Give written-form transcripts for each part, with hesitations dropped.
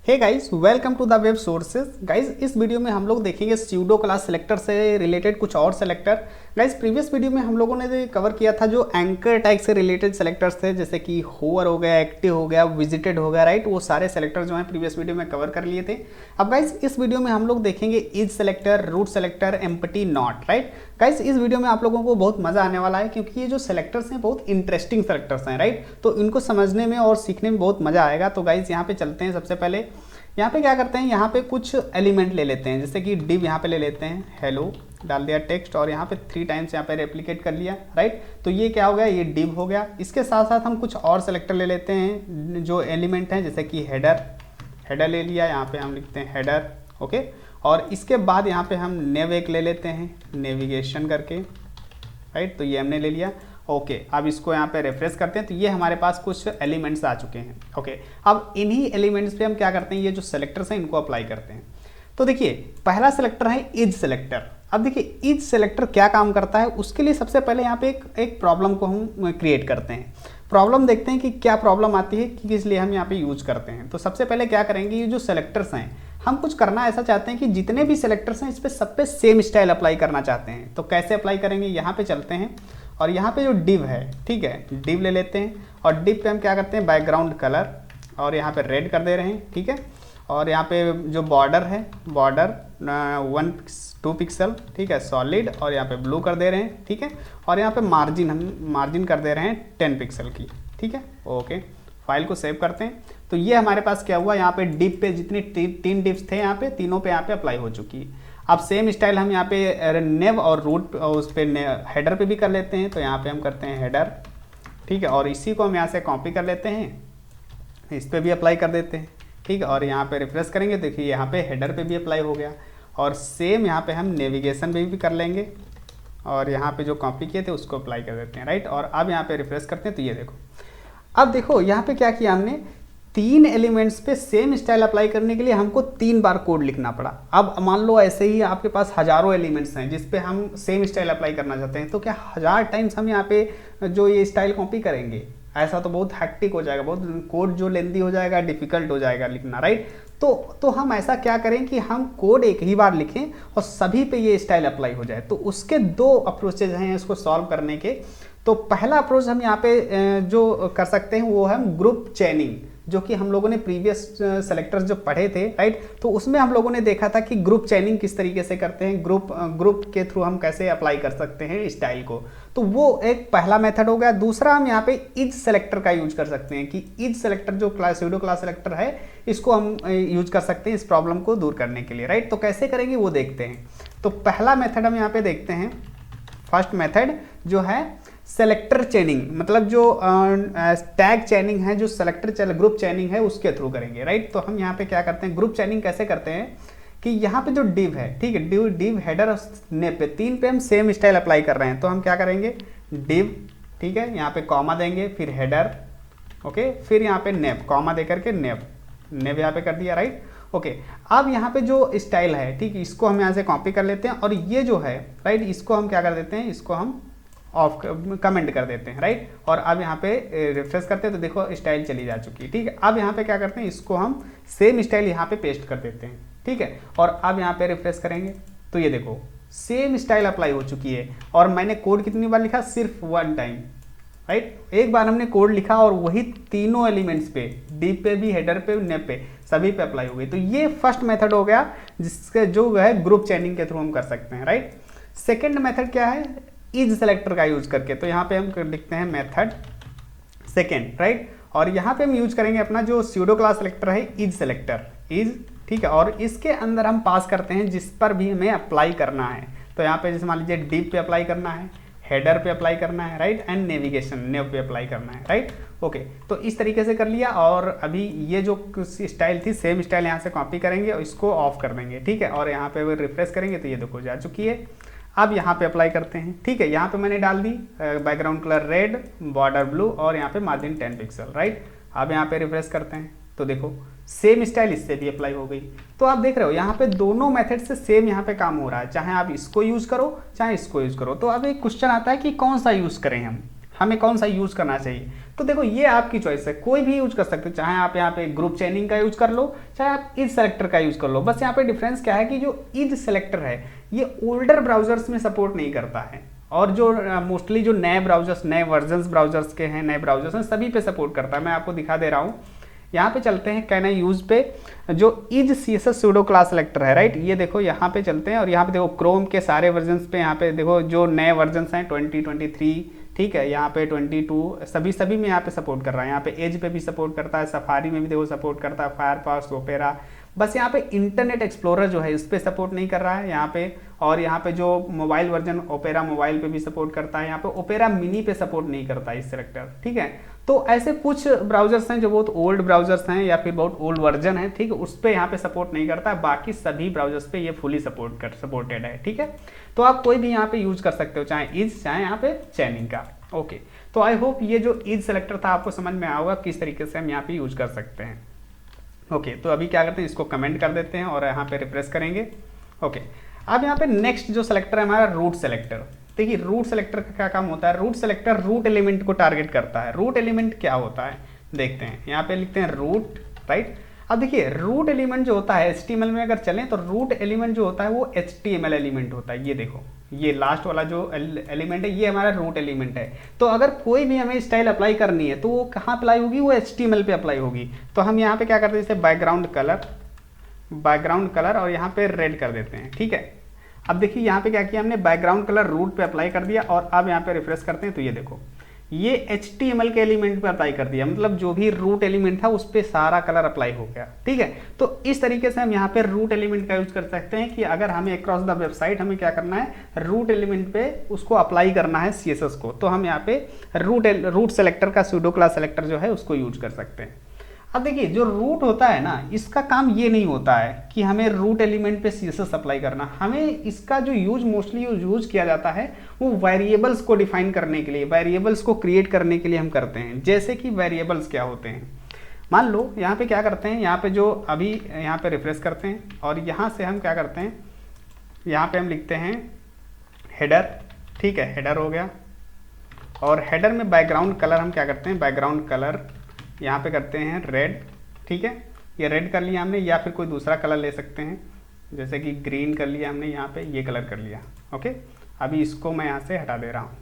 Hey guys, welcome to the web sources. Guys, इस video में हम लोग देखेंगे स्यूडो क्लास सेलेक्टर से रिलेटेड कुछ और सेलेक्टर। गाइस, प्रीवियस वीडियो में हम लोगों ने कवर किया था जो एंकर टैग से रिलेटेड सेलेक्टर्स थे, जैसे कि होवर हो गया, एक्टिव हो गया, विजिटेड हो गया, राइट। वो सारे सेलेक्टर जो हैं प्रीवियस वीडियो में कवर कर लिए थे। अब गाइस, इस वीडियो में हम लोग देखेंगे is selector, root selector, empty not, right. Guys, इस वीडियो में आप लोगों को बहुत मजा आने वाला है क्योंकि ये जो सेलेक्टर्स हैं बहुत इंटरेस्टिंग सेलेक्टर्स हैं, राइट। तो इनको समझने में और सीखने में बहुत मजा आएगा। तो गाइस, यहाँ पे चलते हैं। सबसे पहले यहाँ पे क्या करते हैं, यहाँ पे कुछ एलिमेंट ले लेते हैं, जैसे कि डिव यहाँ पे ले लेते हैं, हेलो डाल दिया टेक्स्ट और यहाँ पे 3 टाइम्स यहाँ पे रेप्लिकेट कर लिया, राइट। तो ये क्या हो गया, ये डिव हो गया। इसके साथ साथ हम कुछ और सेलेक्टर ले लेते हैं जो एलिमेंट हैं, जैसे कि हेडर ले लिया, यहाँ पे हम लिखते हैं हेडर, ओके। और इसके बाद यहाँ पे हम नेव एक ले लेते हैं, नेविगेशन करके, राइट। तो ये हमने ले लिया, ओके। अब इसको यहाँ पे रिफ्रेश करते हैं तो ये हमारे पास कुछ एलिमेंट्स आ चुके हैं, ओके। अब इन्हीं एलिमेंट्स पे हम क्या करते हैं, ये जो सेलेक्टर्स हैं इनको अप्लाई करते हैं। तो देखिए, पहला सेलेक्टर है इज सेलेक्टर। अब देखिए, इज सेलेक्टर क्या काम करता है, उसके लिए सबसे पहले यहाँ पे एक प्रॉब्लम को हम क्रिएट करते हैं। प्रॉब्लम देखते हैं कि क्या प्रॉब्लम आती है, कि किस लिए हम यहाँ पे यूज करते हैं। तो सबसे पहले क्या करेंगे, ये जो सेलेक्टर्स हैं, हम कुछ करना ऐसा चाहते हैं कि जितने भी सेलेक्टर्स हैं इस पे सब पे सेम स्टाइल अप्लाई करना चाहते हैं। तो कैसे अप्लाई करेंगे, यहाँ पे चलते हैं और यहाँ पे जो डिव है, ठीक है, डिव ले लेते हैं और डिव पे हम क्या करते हैं, बैकग्राउंड कलर और यहाँ पे रेड कर दे रहे हैं, ठीक है। और यहाँ पे जो बॉर्डर है, बॉर्डर 2 पिक्सल, ठीक है, सॉलिड, और यहाँ पे ब्लू कर दे रहे हैं, ठीक है। और यहाँ पे मार्जिन हम मार्जिन कर दे रहे हैं 10 पिक्सल की, ठीक है, ओके। फाइल को सेव करते हैं। तो ये हमारे पास क्या हुआ, यहाँ पे डिव पे जितनी 3 डिव्स थे यहाँ पे, तीनों पे यहाँ पे अप्लाई हो चुकी है। अब सेम स्टाइल हम यहाँ पे नेव और रूट उस पर हेडर पे भी कर लेते हैं। तो यहाँ पे हम करते हैं हेडर, ठीक है, और इसी को हम यहाँ से कॉपी कर लेते हैं, इस पर भी अप्लाई कर देते हैं, ठीक है। और यहाँ पे रिफ्रेश करेंगे, देखिए यहाँ पे हेडर पे भी अप्लाई हो गया। और सेम यहाँ पे हम नेविगेशन पे भी कर लेंगे और यहाँ पे जो कॉपी किए थे उसको अप्लाई कर देते हैं, राइट। और अब यहाँ पे रिफ्रेश करते हैं तो ये देखो, अब देखो यहाँ पे क्या किया हमने, 3 एलिमेंट्स पे सेम स्टाइल अप्लाई करने के लिए हमको 3 बार कोड लिखना पड़ा। अब मान लो ऐसे ही आपके पास हजारों एलिमेंट्स हैं जिस पे हम सेम स्टाइल अप्लाई करना चाहते हैं, तो क्या 1000 टाइम्स हम यहाँ पे जो ये स्टाइल कॉपी करेंगे, ऐसा तो बहुत हैक्टिक हो जाएगा, बहुत कोड जो लेंदी हो जाएगा, डिफिकल्ट हो जाएगा लिखना, राइट। तो हम ऐसा क्या करें कि हम कोड एक ही बार लिखें और सभी पे ये स्टाइल अप्लाई हो जाए। तो उसके 2 अप्रोचेज हैं इसको सॉल्व करने के। तो पहला अप्रोच हम यहाँ पे जो कर सकते हैं वो है ग्रुप चेनिंग, जो कि हम लोगों ने प्रीवियस सेलेक्टर्स जो पढ़े थे, राइट। तो उसमें हम लोगों ने देखा था कि ग्रुप चेनिंग किस तरीके से करते हैं, ग्रुप के थ्रू हम कैसे अप्लाई कर सकते हैं स्टाइल को। तो वो एक पहला मेथड हो गया। दूसरा हम यहाँ पे इज सेलेक्टर का यूज कर सकते हैं कि इज सेलेक्टर जो स्यूडो क्लास सेलेक्टर है इसको हम यूज कर सकते हैं इस प्रॉब्लम को दूर करने के लिए, राइट। तो कैसे करेंगे वो देखते हैं। तो पहला मेथड हम यहाँ पे देखते हैं, फर्स्ट मेथड जो है सेलेक्टर चेनिंग, मतलब जो टैग चेनिंग है, जो सेलेक्टर ग्रुप चेनिंग है उसके थ्रू करेंगे, राइट। तो हम यहाँ पे क्या करते हैं, ग्रुप चेनिंग कैसे करते हैं कि यहाँ पे जो डिव है, ठीक है, डिव हेडर और नेव पे 3 पे हम सेम स्टाइल अप्लाई कर रहे हैं। तो हम क्या करेंगे, डिव, ठीक है, यहाँ पे कॉमा देंगे, फिर हेडर, ओके, फिर यहाँ पे नेव, कॉमा दे करके नेव यहाँ पे कर दिया, राइट, ओके। अब यहाँ पे जो स्टाइल है, ठीक है, इसको हम यहाँ से कॉपी कर लेते हैं और ये जो है, राइट, इसको हम क्या कर देते हैं, इसको हम ऑफ कमेंट कर देते हैं, राइट। और अब यहाँ पे रिफ्रेश करते हैं तो देखो स्टाइल चली जा चुकी है, ठीक है। अब यहाँ पे क्या करते हैं, इसको हम सेम स्टाइल यहाँ पे पेस्ट कर देते हैं, ठीक है। और अब यहाँ पे रिफ्रेश करेंगे तो ये देखो सेम स्टाइल अप्लाई हो चुकी है। और मैंने कोड कितनी बार लिखा, सिर्फ 1 टाइम, राइट। एक बार हमने कोड लिखा और वही तीनों एलिमेंट्स पे, डिव पे भी, हेडर पे, नेव पे, सभी पे अप्लाई हो गई। तो ये फर्स्ट मेथड हो गया जिसके जो है ग्रुप चेनिंग के थ्रू हम कर सकते हैं, राइट। सेकेंड मेथड क्या है, इज सेलेक्टर का यूज करके। तो यहाँ पे हम लिखते हैं मेथड सेकेंड, राइट। और यहाँ पे हम यूज करेंगे अपना जो स्यूडो क्लास सेलेक्टर है, इज सेलेक्टर, इज, ठीक है। और इसके अंदर हम पास करते हैं जिस पर भी हमें अप्लाई करना है। तो यहाँ पे जैसे मान लीजिए डिव पे अप्लाई करना है, हेडर पे अप्लाई करना है, राइट, एंड नेविगेशन नेव पे अप्लाई करना है, राइट, ओके। तो इस तरीके से कर लिया। और अभी ये जो स्टाइल थी सेम स्टाइल यहाँ से कॉपी करेंगे और इसको ऑफ कर देंगे, ठीक है। और यहाँ पे रिफ्रेश करेंगे तो ये देखो जा चुकी है। अब यहाँ पे अप्लाई करते हैं, ठीक है। यहाँ पे मैंने डाल the background colour red, border blue और यहाँ पे मार्जिन 10 पिक्सल, राइट। अब यहाँ पे रिफ्रेश करते हैं तो देखो सेम स्टाइल इससे भी अप्लाई हो गई। तो आप देख रहे हो यहाँ पे दोनों मेथड से सेम यहाँ पे काम हो रहा है, चाहे आप इसको यूज करो चाहे इसको यूज करो। तो अब एक क्वेश्चन आता है कि कौन सा यूज करें हम, हमें कौन सा यूज़ करना चाहिए। तो देखो ये आपकी चॉइस है, कोई भी यूज कर सकते हो, चाहे आप यहाँ पे ग्रुप चेनिंग का यूज कर लो, चाहे आप इज सेलेक्टर का यूज कर लो। बस यहाँ पे डिफरेंस क्या है कि जो इज सेलेक्टर है ये ओल्डर ब्राउजर्स में सपोर्ट नहीं करता है, और जो मोस्टली जो नए ब्राउजर्स, नए वर्जन्स ब्राउजर्स के हैं, नए ब्राउजर्स हैं, सभी पे सपोर्ट करता है। मैं आपको दिखा दे रहा हूँ, यहाँ पे चलते हैं कैन आई यूज पे, जो is CSS pseudo class selector है, राइट। ये देखो यहाँ पे चलते हैं और यहाँ पे देखो क्रोम के सारे वर्जन्स पे, यहाँ पे देखो जो नए वर्जन्स हैं 2023, ठीक है, यहाँ पे 22, सभी में यहाँ पे सपोर्ट कर रहा है। यहाँ पे एज पे भी सपोर्ट करता है, सफारी में भी देखो सपोर्ट करता है, फायरफॉक्स, ओपेरा। बस यहाँ पे इंटरनेट एक्सप्लोरर जो है इस पे सपोर्ट नहीं कर रहा है यहाँ पे। और यहाँ पे जो मोबाइल वर्जन ओपेरा मोबाइल पे भी सपोर्ट करता है, यहाँ पे ओपेरा मिनी पे सपोर्ट नहीं करता है इस सेलेक्टर, ठीक है। तो ऐसे कुछ ब्राउजर्स हैं जो बहुत ओल्ड ब्राउजर्स हैं या फिर बहुत ओल्ड वर्जन है, ठीक है, उस पर यहाँ पे सपोर्ट नहीं करता है। बाकी सभी ब्राउजर्स पे ये फुली सपोर्टेड है, ठीक है। तो आप कोई भी यहाँ पे यूज कर सकते हो, चाहे इज चाहे यहाँ पे चेनिंग का। ओके, तो आई होप ये जो इज सेलेक्टर था आपको समझ में आएगा किस तरीके से हम यहाँ पे यूज कर सकते हैं। ओके, तो अभी क्या करते हैं, इसको कमेंट कर देते हैं और यहाँ पे रिफ्रेश करेंगे। ओके, अब यहाँ पे नेक्स्ट जो सेलेक्टर है हमारा रूट सेलेक्टर। देखिए रूट सेलेक्टर का क्या काम होता है, रूट सेलेक्टर रूट एलिमेंट को टारगेट करता है। रूट एलिमेंट क्या होता है देखते हैं, यहाँ पे लिखते हैं रूट, राइट। अब देखिए रूट एलिमेंट जो होता है HTML में अगर चलें तो रूट एलिमेंट जो होता है वो HTML एलिमेंट होता है। ये देखो ये लास्ट वाला जो एलिमेंट है ये हमारा रूट एलिमेंट है। तो अगर कोई भी हमें स्टाइल अप्लाई करनी है तो वो कहाँ अप्लाई होगी, वो HTML पे अप्लाई होगी। तो हम यहाँ पे क्या करते हैं, जैसे बैकग्राउंड कलर और यहाँ पे रेड कर देते हैं, ठीक है। अब देखिए यहाँ पे क्या किया हमने, बैकग्राउंड कलर रूट पे अप्लाई कर दिया और अब यहाँ पे रिफ्रेश करते हैं तो ये देखो ये HTML के एलिमेंट पे अप्लाई कर दिया, मतलब जो भी रूट एलिमेंट था उस पर सारा कलर अप्लाई हो गया, ठीक है। तो इस तरीके से हम यहाँ पे रूट एलिमेंट का यूज कर सकते हैं कि अगर हमें अक्रॉस द वेबसाइट हमें क्या करना है, रूट एलिमेंट पे उसको अप्लाई करना है CSS को, तो हम यहाँ पे रूट सेलेक्टर का सूडो क्लास सेलेक्टर जो है उसको यूज कर सकते हैं। अब देखिए जो रूट होता है ना, इसका काम ये नहीं होता है कि हमें रूट एलिमेंट पे CSS अप्लाई करना। हमें इसका जो यूज मोस्टली यूज किया जाता है वो वेरिएबल्स को डिफाइन करने के लिए, वेरिएबल्स को क्रिएट करने के लिए हम करते हैं। जैसे कि वेरिएबल्स क्या होते हैं, मान लो यहाँ पे क्या करते हैं, यहाँ पे जो अभी यहाँ पे रिफ्रेश करते हैं और यहाँ से हम क्या करते हैं, यहाँ पे हम लिखते हैं हेडर, ठीक है, हेडर हो गया। और हेडर में बैकग्राउंड कलर हम क्या करते हैं, बैकग्राउंड कलर यहाँ पे करते हैं रेड, ठीक है। ये रेड कर लिया हमने, या फिर कोई दूसरा कलर ले सकते हैं, जैसे कि ग्रीन कर लिया हमने, यहाँ पे ये कलर कर लिया। ओके, अभी इसको मैं यहाँ से हटा दे रहा हूँ।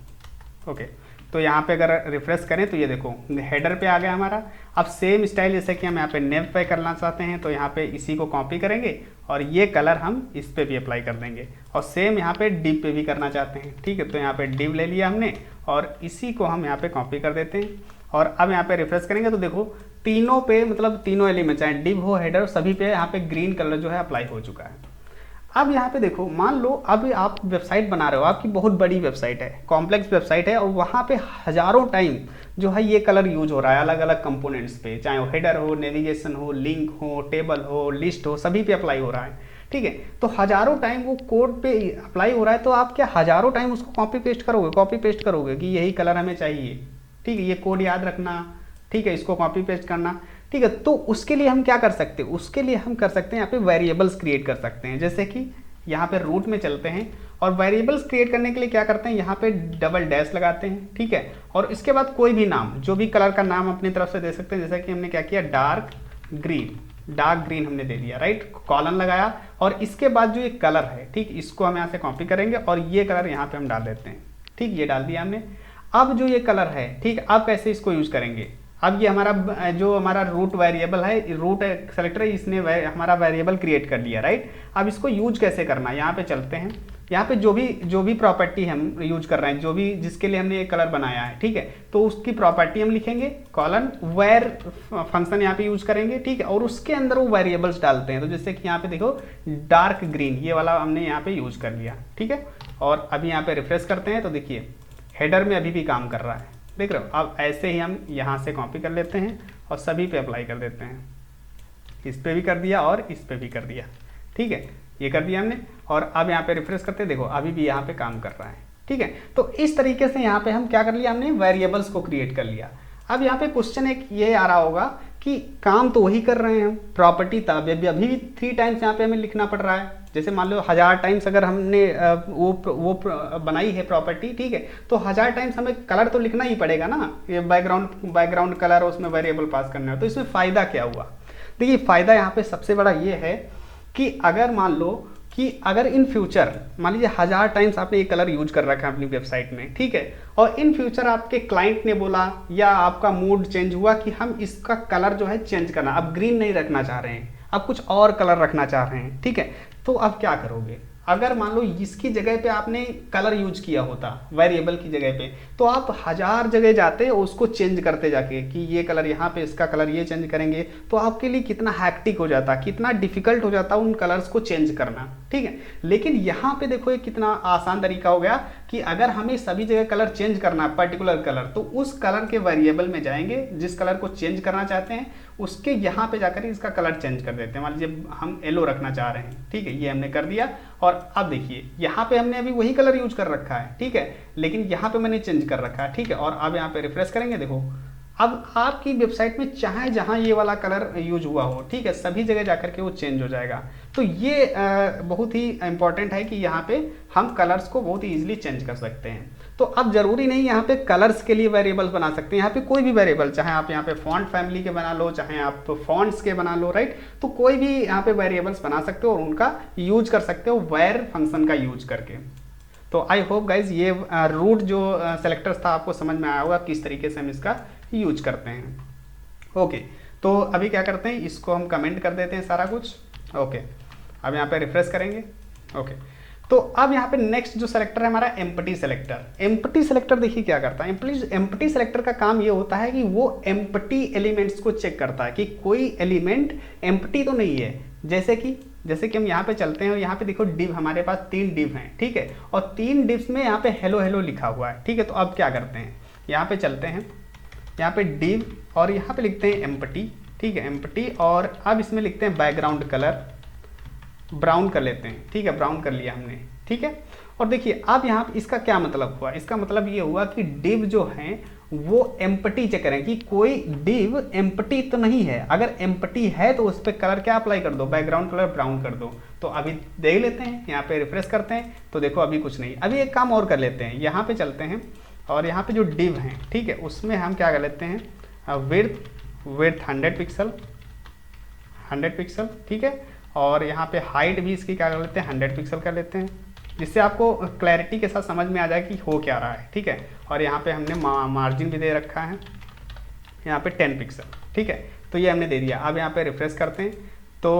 ओके, तो यहाँ पे अगर रिफ्रेश करें तो ये देखो हेडर पे आ गया हमारा। अब सेम स्टाइल जैसे कि हम यहाँ पे नेव पे करना चाहते हैं तो यहाँ पे इसी को कॉपी करेंगे और ये कलर हम इस पे भी अप्लाई कर देंगे। और सेम यहाँ पे डिव पे भी करना चाहते हैं, ठीक है। तो यहाँ पे डिव ले लिया हमने और इसी को हम यहाँ पे कॉपी कर देते हैं और अब यहाँ पे रिफ्रेश करेंगे तो देखो तीनों पे, मतलब तीनों एलिमेंट चाहे डिव हो, हेडर, सभी पे यहाँ पे ग्रीन कलर जो है अप्लाई हो चुका है। अब यहाँ पे देखो, मान लो अब आप वेबसाइट बना रहे हो, आपकी बहुत बड़ी वेबसाइट है, कॉम्प्लेक्स वेबसाइट है और वहाँ पे हजारों टाइम जो है ये कलर यूज हो रहा है अलग अलग कंपोनेंट्स पे, चाहे वो हेडर हो, नेविगेशन हो, लिंक हो, टेबल हो, लिस्ट हो, सभी पे अप्लाई हो रहा है, ठीक है। तो हजारों टाइम वो कोड पे अप्लाई हो रहा है, तो आप क्या हजारों टाइम उसको कॉपी पेस्ट करोगे कि यही कलर हमें चाहिए, ठीक है, ये कोड याद रखना, ठीक है, इसको कॉपी पेस्ट करना, ठीक है। तो उसके लिए हम क्या कर सकते हैं, उसके लिए हम कर सकते हैं यहाँ पे वेरिएबल्स क्रिएट कर सकते हैं। जैसे कि यहाँ पे रूट में चलते हैं और वेरिएबल्स क्रिएट करने के लिए क्या करते हैं, यहाँ पे डबल डैश लगाते हैं, ठीक है। और इसके बाद कोई भी नाम, जो भी कलर का नाम अपनी तरफ से दे सकते हैं। जैसे कि हमने क्या किया, डार्क ग्रीन हमने दे दिया, राइट, कॉलन लगाया और इसके बाद जो ये कलर है, ठीक, इसको हम यहाँ से कॉपी करेंगे और ये कलर यहाँ पे हम डाल देते हैं, ठीक, ये डाल दिया हमने। अब जो ये कलर है, ठीक, अब कैसे इसको यूज करेंगे, अब ये हमारा रूट वेरिएबल है, रूट सेलेक्टर है, इसने हमारा वेरिएबल क्रिएट कर लिया, राइट। अब इसको यूज कैसे करना है, यहाँ पे चलते हैं, यहाँ पे जो भी प्रॉपर्टी हम यूज कर रहे हैं, जो भी जिसके लिए हमने ये कलर बनाया है, ठीक है, तो उसकी प्रॉपर्टी हम लिखेंगे, कॉलन वेर फंक्शन यहाँ पे यूज करेंगे, ठीक है। और उसके अंदर वो वेरिएबल्स डालते हैं। तो जैसे कि यहाँ पे देखो डार्क ग्रीन, ये वाला हमने यहाँ पे यूज कर लिया, ठीक है। और अभी यहाँ पे रिफ्रेश करते हैं तो देखिए हेडर में अभी भी काम कर रहा है, देख रहे हो। अब ऐसे ही हम यहाँ से कॉपी कर लेते हैं और सभी पे अप्लाई कर देते हैं, इस पे भी कर दिया और इस पे भी कर दिया, ठीक है, ये कर दिया हमने। और अब यहाँ पे रिफ्रेश करते हैं, देखो अभी भी यहाँ पे काम कर रहा है, ठीक है। तो इस तरीके से यहाँ पे हम क्या कर लिया, हमने वेरिएबल्स को क्रिएट कर लिया। अब यहाँ पे क्वेश्चन एक ये आ रहा होगा कि काम तो वही कर रहे हैं हम, प्रॉपर्टी था अभी भी 3 टाइम्स यहाँ पे हमें लिखना पड़ रहा है। जैसे मान लो 1000 टाइम्स अगर हमने वो बनाई है प्रॉपर्टी, ठीक है, तो 1000 टाइम्स हमें कलर तो लिखना ही पड़ेगा ना, ये बैकग्राउंड कलर उसमें वेरिएबल पास करना है। तो इसमें फ़ायदा क्या हुआ? देखिए फ़ायदा यहाँ पे सबसे बड़ा ये है कि अगर मान लो कि अगर इन फ्यूचर मान लीजिए 1000 टाइम्स आपने ये कलर यूज कर रखा है अपनी वेबसाइट में, ठीक है, और इन फ्यूचर आपके क्लाइंट ने बोला या आपका मूड चेंज हुआ कि हम इसका कलर जो है चेंज करना, अब ग्रीन नहीं रखना चाह रहे हैं, अब कुछ और कलर रखना चाह रहे हैं, ठीक है, तो अब क्या करोगे? अगर मान लो इसकी जगह पे आपने कलर यूज किया होता वेरिएबल की जगह पे, तो आप 1000 जगह जाते उसको चेंज करते जाके कि ये कलर यहाँ पे, इसका कलर ये चेंज करेंगे, तो आपके लिए कितना हैक्टिक हो जाता, कितना डिफिकल्ट हो जाता उन कलर्स को चेंज करना, ठीक है। लेकिन यहाँ पे देखो ये कितना आसान तरीका हो गया कि अगर हमें सभी जगह कलर चेंज करना है पर्टिकुलर कलर, तो उस कलर के वेरिएबल में जाएंगे, जिस कलर को चेंज करना चाहते हैं उसके यहाँ पे जाकर इसका कलर चेंज कर देते हैं। मान लीजिए हम येलो रखना चाह रहे हैं, ठीक है, ये हमने कर दिया, और अब देखिए यहाँ पे हमने अभी वही कलर यूज कर रखा है, ठीक है, लेकिन यहाँ पे मैंने चेंज कर रखा है, ठीक है, और अब यहाँ पे रिफ्रेश करेंगे, देखो अब आपकी वेबसाइट में चाहे जहाँ ये वाला कलर यूज हुआ हो, ठीक है, सभी जगह जाकर के वो चेंज हो जाएगा। तो ये बहुत ही इंपॉर्टेंट है कि यहाँ पे हम कलर्स को बहुत ही ईजिली चेंज कर सकते हैं। तो अब जरूरी नहीं यहाँ पे कलर्स के लिए वेरिएबल्स बना सकते हैं, यहाँ पे कोई भी वेरिएबल, चाहे आप यहाँ पे फॉन्ट फैमिली के बना लो, चाहे आप फॉन्ट्स के बना लो, राइट, तो कोई भी यहाँ पे वेरिएबल्स बना सकते हो और उनका यूज कर सकते हो वेर फंक्शन का यूज करके। तो आई होप गाइज ये रूट जो सेलेक्टर्स था आपको समझ में आया होगा किस तरीके से हम इसका यूज करते हैं। ओके, तो अभी क्या करते हैं, इसको हम कमेंट कर देते हैं सारा कुछ। ओके, अब यहाँ पे रिफ्रेश करेंगे। ओके, तो अब यहाँ पे नेक्स्ट जो सेलेक्टर है हमारा एम्प्टी सेलेक्टर। एम्प्टी सेलेक्टर देखिए क्या करता है, एम्प्टी सेलेक्टर का काम ये होता है कि वो एम्प्टी एलिमेंट्स को चेक करता है कि कोई एलिमेंट एम्प्टी तो नहीं है। जैसे कि हम यहाँ पे चलते हैं और यहाँ पे देखो डिव, हमारे पास 3 डिव हैं, ठीक है, और 3 डिव्स में यहाँ पे हेलो हेलो लिखा हुआ है, ठीक है। तो अब क्या करते हैं, यहाँ पे चलते हैं, यहाँ पे डिव और यहाँ पे लिखते हैं एम्प्टी, ठीक है, एम्प्टी, और अब इसमें लिखते हैं बैकग्राउंड कलर, ब्राउन कर लेते हैं, ठीक है, ब्राउन कर लिया हमने, ठीक है। और देखिए अब यहाँ इसका क्या मतलब हुआ, इसका मतलब ये हुआ कि डिव जो हैं वो एम्प्टी चेक करें कि कोई डिव एम्प्टी तो नहीं है। अगर एम्प्टी है तो उस पर कलर क्या अप्लाई कर दो, बैकग्राउंड कलर ब्राउन कर दो। तो अभी देख लेते हैं, यहाँ पे रिफ्रेश करते हैं तो देखो अभी कुछ नहीं। अभी एक काम और कर लेते हैं, यहाँ पे चलते हैं और यहाँ पे जो डिव हैं, ठीक है, उसमें हम क्या कर लेते हैं, विड्थ 100 पिक्सल, ठीक है, और यहाँ पे हाइट भी इसकी क्या कर लेते हैं, 100 पिक्सल कर लेते हैं, जिससे आपको क्लैरिटी के साथ समझ में आ जाए कि हो क्या रहा है, ठीक है। और यहाँ पे हमने मार्जिन भी दे रखा है, यहाँ पे 10 पिक्सल, ठीक है, तो ये हमने दे दिया। अब यहाँ पे रिफ्रेश करते हैं तो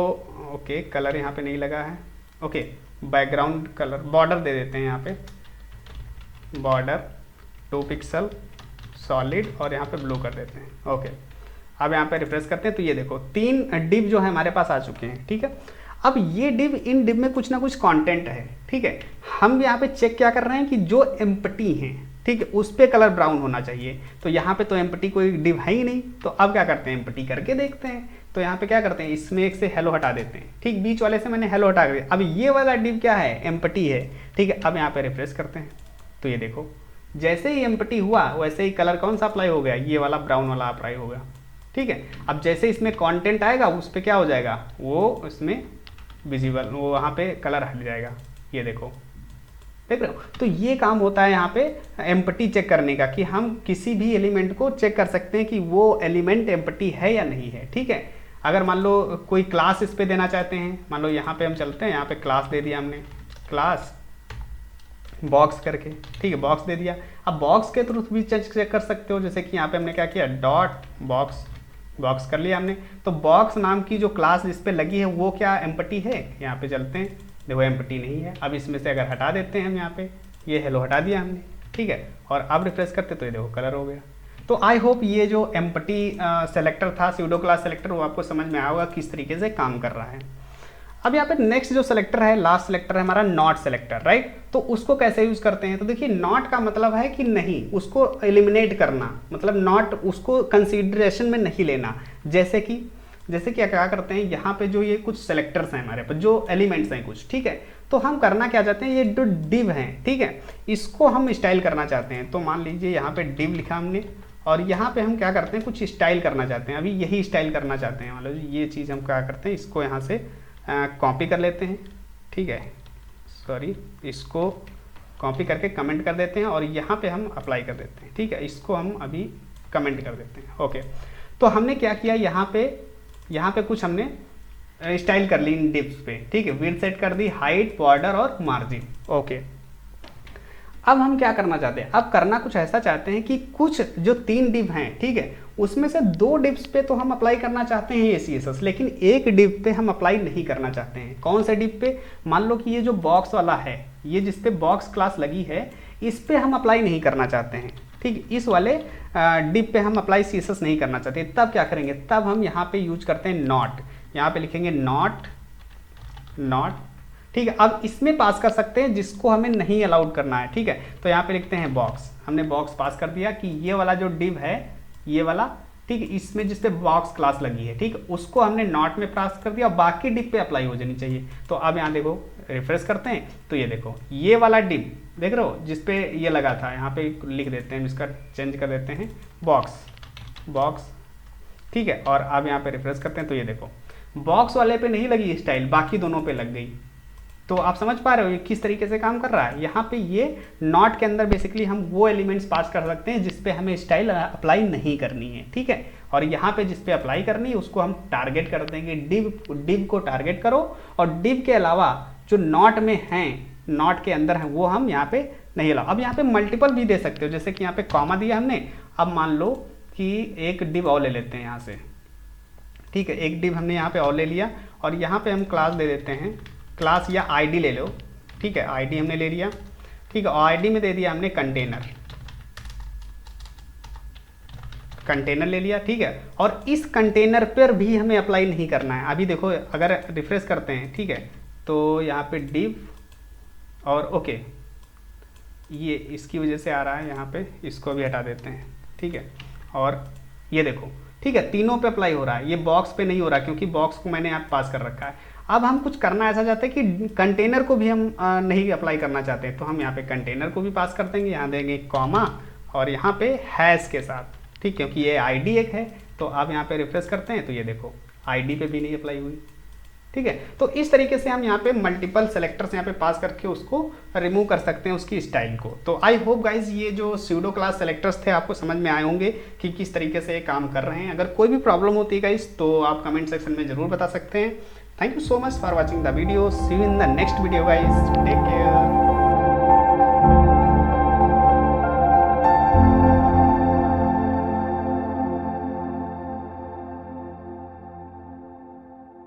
ओके, कलर यहाँ पे नहीं लगा है, ओके, बैकग्राउंड कलर बॉर्डर दे देते हैं, यहाँ पे बॉर्डर 2 पिक्सल सॉलिड और यहाँ पे ब्लू कर देते हैं। ओके, अब यहाँ पे रिफ्रेश करते हैं तो ये देखो 3 डिव जो है हमारे पास आ चुके हैं, ठीक है। अब ये डिव, इन डिव में कुछ ना कुछ कंटेंट है, ठीक है। हम यहाँ पे चेक क्या कर रहे हैं कि जो एम्प्टी हैं, ठीक है, उस पर कलर ब्राउन होना चाहिए। तो यहाँ पे तो एम्प्टी कोई डिव है ही नहीं, तो अब क्या करते हैं, एम्प्टी करके देखते हैं। तो यहाँ पे क्या करते हैं, इसमें एक से हेलो हटा देते हैं, ठीक, बीच वाले से मैंने हेलो हटा दिया। अब ये वाला डिव क्या है, एम्प्टी है, ठीक है। अब यहाँ पे रिफ्रेश करते हैं तो ये देखो जैसे ही एम्प्टी हुआ वैसे ही कलर कौन सा अप्लाई हो गया, ये वाला ब्राउन वाला अप्लाई होगा, ठीक है। अब जैसे इसमें कंटेंट आएगा उस पर क्या हो जाएगा, वो उसमें विजिबल, वो वहाँ पे कलर हट जाएगा, ये देखो, देख रहे हो। तो ये काम होता है यहाँ पे एम्प्टी चेक करने का, कि हम किसी भी एलिमेंट को चेक कर सकते हैं कि वो एलिमेंट एम्प्टी है या नहीं है, ठीक है। अगर मान लो कोई क्लास इस पे देना चाहते हैं, मान लो यहाँ पे हम चलते हैं, यहाँ पे क्लास दे दिया हमने, क्लास बॉक्स करके, ठीक है, बॉक्स दे दिया। अब बॉक्स के थ्रू भी चेक कर सकते हो, जैसे कि यहाँ पे हमने क्या किया, डॉट बॉक्स कर लिया हमने। तो बॉक्स नाम की जो क्लास जिस पे लगी है वो क्या एम्प्टी है, यहाँ पे चलते हैं, देखो एम्प्टी नहीं है। अब इसमें से अगर हटा देते हैं हम, यहाँ पे ये हेलो हटा दिया हमने, ठीक है, और अब रिफ्रेश करते तो ये देखो कलर हो गया। तो आई होप ये जो एम्प्टी सेलेक्टर था, स्यूडो क्लास सेलेक्टर, वो आपको समझ में आया होगा किस तरीके से काम कर रहा है। अब यहाँ पे नेक्स्ट जो सेलेक्टर है, लास्ट सेलेक्टर है हमारा नॉट सेलेक्टर, राइट। तो उसको कैसे यूज करते हैं, तो देखिए नॉट का मतलब है कि नहीं, उसको एलिमिनेट करना, मतलब नॉट, उसको कंसीडरेशन में नहीं लेना। जैसे कि क्या करते हैं, यहाँ पे जो ये कुछ सेलेक्टर्स हैं हमारे पास, जो एलिमेंट्स हैं कुछ, ठीक है, तो हम करना क्या चाहते हैं, ये जो डिव हैं, ठीक है, इसको हम स्टाइल करना चाहते हैं। तो मान लीजिए यहाँ पे डिव लिखा हमने और यहाँ पे हम क्या करते हैं, कुछ स्टाइल करना चाहते हैं, अभी यही स्टाइल करना चाहते हैं, मतलब ये चीज़ हम क्या करते हैं, इसको यहाँ से कॉपी कर लेते हैं, ठीक है, सॉरी, इसको कॉपी करके कमेंट कर देते हैं और यहाँ पे हम अप्लाई कर देते हैं, ठीक है, इसको हम अभी कमेंट कर देते हैं। ओके, तो हमने क्या किया, यहाँ पे कुछ हमने स्टाइल कर ली इन डिप्स पे, ठीक है, विड्थ सेट कर दी, हाइट, बॉर्डर और मार्जिन। ओके, अब हम क्या करना चाहते हैं, अब करना कुछ ऐसा चाहते हैं कि कुछ जो 3 डिव हैं, ठीक है, उसमें से 2 डिव्स पे तो हम अप्लाई करना चाहते हैं ये CSS, लेकिन एक डिव पे हम अप्लाई नहीं करना चाहते हैं। कौन से डिव पे, मान लो कि ये जो बॉक्स वाला है, ये जिस पे बॉक्स क्लास लगी है, इस पे हम अप्लाई नहीं करना चाहते हैं, ठीक, इस वाले डिव पे हम अप्लाई CSS नहीं करना चाहते। तब क्या करेंगे, तब हम यहाँ पे यूज करते हैं नॉट, यहाँ पे लिखेंगे नॉट, ठीक है। अब इसमें पास कर सकते हैं जिसको हमें नहीं अलाउड करना है, ठीक है, तो यहाँ पे लिखते हैं बॉक्स, हमने बॉक्स पास कर दिया कि ये वाला जो डिव है, ये वाला, ठीक है, इसमें जिस पे बॉक्स क्लास लगी है, ठीक है, उसको हमने नॉट में पास कर दिया, बाकी डिव पे अप्लाई हो जानी चाहिए। तो अब यहाँ देखो, रिफ्रेश करते हैं तो ये देखो, ये वाला डिव देख रहे हो जिसपे ये लगा था, यहाँ पे लिख देते हैं, इसका चेंज कर देते हैं बॉक्स, ठीक है, और अब यहाँ पे रिफ्रेश करते हैं तो ये देखो, बॉक्स वाले पे नहीं लगी स्टाइल, बाकी दोनों पे लग गई। तो आप समझ पा रहे हो ये किस तरीके से काम कर रहा है। यहाँ पे ये नॉट के अंदर बेसिकली हम वो एलिमेंट्स पास कर सकते हैं जिस पे हमें स्टाइल अप्लाई नहीं करनी है, ठीक है, और यहाँ पे जिस पे अप्लाई करनी है उसको हम टारगेट कर देंगे, डिव को टारगेट करो, और डिव के अलावा जो नॉट में हैं, नॉट के अंदर हैं, वो हम यहाँ पे नहीं अलाउ। अब यहाँ पे मल्टीपल भी दे सकते हो, जैसे कि यहाँ पे कॉमा दिया हमने, अब मान लो कि एक डिव और ले लेते हैं यहाँ से, ठीक है, एक डिव हमने यहाँ पे और ले लिया, और यहाँ पे हम क्लास दे देते हैं, क्लास या आईडी ले लो, ठीक है, आईडी हमने ले लिया, ठीक है, और आईडी में दे दिया हमने कंटेनर ले लिया, ठीक है, और इस कंटेनर पर भी हमें अप्लाई नहीं करना है। अभी देखो, अगर रिफ्रेश करते हैं, ठीक है, तो यहाँ पे डिव और ओके, ये इसकी वजह से आ रहा है, यहाँ पे इसको भी हटा देते हैं, ठीक है, और ये देखो, ठीक है, तीनों पे अप्लाई हो रहा है, ये बॉक्स पे नहीं हो रहा क्योंकि बॉक्स को मैंने यहाँ पास कर रखा है। अब हम कुछ करना ऐसा चाहते हैं कि कंटेनर को भी हम नहीं अप्लाई करना चाहते, तो हम यहाँ पे कंटेनर को भी पास कर देंगे, यहाँ देंगे कॉमा और यहाँ पे हैश के साथ, ठीक, क्योंकि ये आईडी एक है। तो आप यहाँ पे रिफ्रेश करते हैं तो ये देखो आईडी पे भी नहीं अप्लाई हुई, ठीक है। तो इस तरीके से हम यहाँ पे मल्टीपल सेलेक्टर्स यहाँ पे पास करके उसको रिमूव कर सकते हैं उसकी स्टाइल को। तो आई होप गाइज ये जो स्यूडो क्लास सेलेक्टर्स थे आपको समझ में आए होंगे कि किस तरीके से ये काम कर रहे हैं। अगर कोई भी प्रॉब्लम होती है गाइज तो आप कमेंट सेक्शन में जरूर बता सकते हैं। Thank you so much for watching the video, see you in the next video guys, take care.